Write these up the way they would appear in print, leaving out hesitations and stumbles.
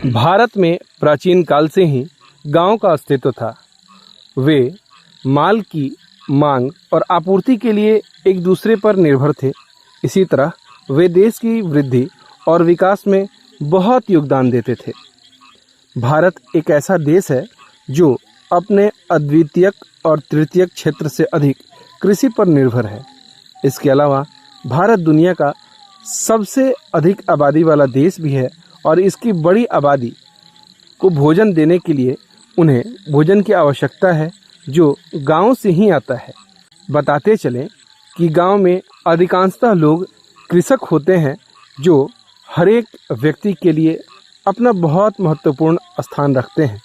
भारत में प्राचीन काल से ही गांव का अस्तित्व था। वे माल की मांग और आपूर्ति के लिए एक दूसरे पर निर्भर थे। इसी तरह वे देश की वृद्धि और विकास में बहुत योगदान देते थे। भारत एक ऐसा देश है जो अपने अद्वितीयक और तृतीयक क्षेत्र से अधिक कृषि पर निर्भर है। इसके अलावा भारत दुनिया का सबसे अधिक आबादी वाला देश भी है और इसकी बड़ी आबादी को भोजन देने के लिए उन्हें भोजन की आवश्यकता है, जो गांव से ही आता है। बताते चलें कि गांव में अधिकांशतः लोग कृषक होते हैं, जो हर एक व्यक्ति के लिए अपना बहुत महत्वपूर्ण स्थान रखते हैं।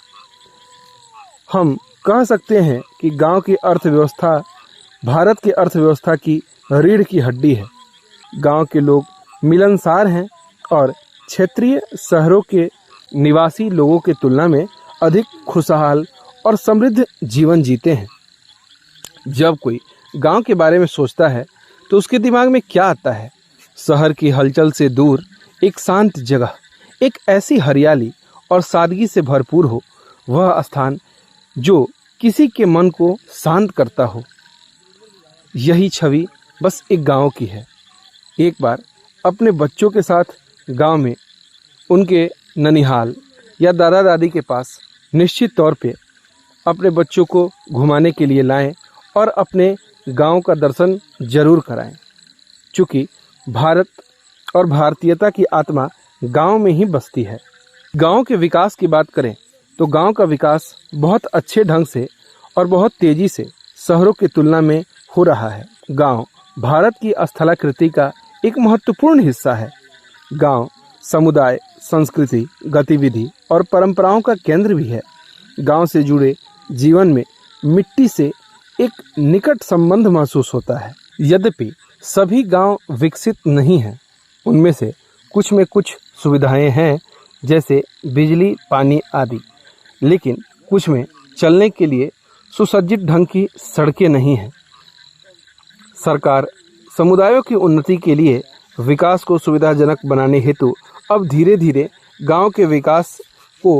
हम कह सकते हैं कि गांव की अर्थव्यवस्था भारत की अर्थव्यवस्था की रीढ़ की हड्डी है। गांव के लोग मिलनसार हैं और क्षेत्रीय शहरों के निवासी लोगों की तुलना में अधिक खुशहाल और समृद्ध जीवन जीते हैं। जब कोई गांव के बारे में सोचता है तो उसके दिमाग में क्या आता है? शहर की हलचल से दूर एक शांत जगह, एक ऐसी हरियाली और सादगी से भरपूर हो, वह स्थान जो किसी के मन को शांत करता हो। यही छवि बस एक गांव की है। एक बार अपने बच्चों के साथ गांव में उनके ननिहाल या दादा दादी के पास निश्चित तौर पे अपने बच्चों को घुमाने के लिए लाएं और अपने गांव का दर्शन जरूर कराएं। चूँकि भारत और भारतीयता की आत्मा गांव में ही बसती है। गांव के विकास की बात करें तो गांव का विकास बहुत अच्छे ढंग से और बहुत तेज़ी से शहरों की तुलना में हो रहा है। गांव भारत की स्थलाकृति का एक महत्वपूर्ण हिस्सा है। गांव समुदाय, संस्कृति, गतिविधि और परंपराओं का केंद्र भी है। गांव से जुड़े जीवन में मिट्टी से एक निकट संबंध महसूस होता है। यद्यपि सभी गांव विकसित नहीं हैं, उनमें से कुछ में कुछ सुविधाएं हैं, जैसे बिजली, पानी आदि, लेकिन कुछ में चलने के लिए सुसज्जित ढंग की सड़कें नहीं हैं। सरकार समुदायों की उन्नति के लिए विकास को सुविधाजनक बनाने हेतु अब धीरे धीरे गांव के विकास को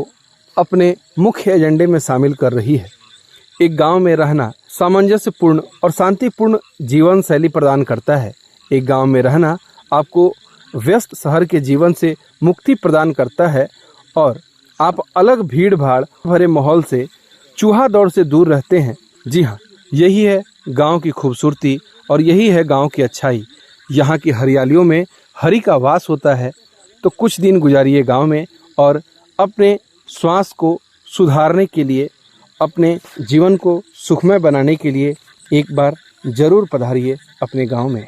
अपने मुख्य एजेंडे में शामिल कर रही है। एक गांव में रहना सामंजस्यपूर्ण और शांतिपूर्ण जीवन शैली प्रदान करता है। एक गांव में रहना आपको व्यस्त शहर के जीवन से मुक्ति प्रदान करता है और आप अलग भीड़ भाड़ भरे माहौल से, चूहा दौड़ से दूर रहते हैं। जी हाँ, यही है गांव की खूबसूरती और यही है गांव की अच्छाई। यहाँ की हरियालियों में हरि का वास होता है। तो कुछ दिन गुजारिए गांव में और अपने श्वास को सुधारने के लिए, अपने जीवन को सुखमय बनाने के लिए एक बार ज़रूर पधारिए अपने गांव में।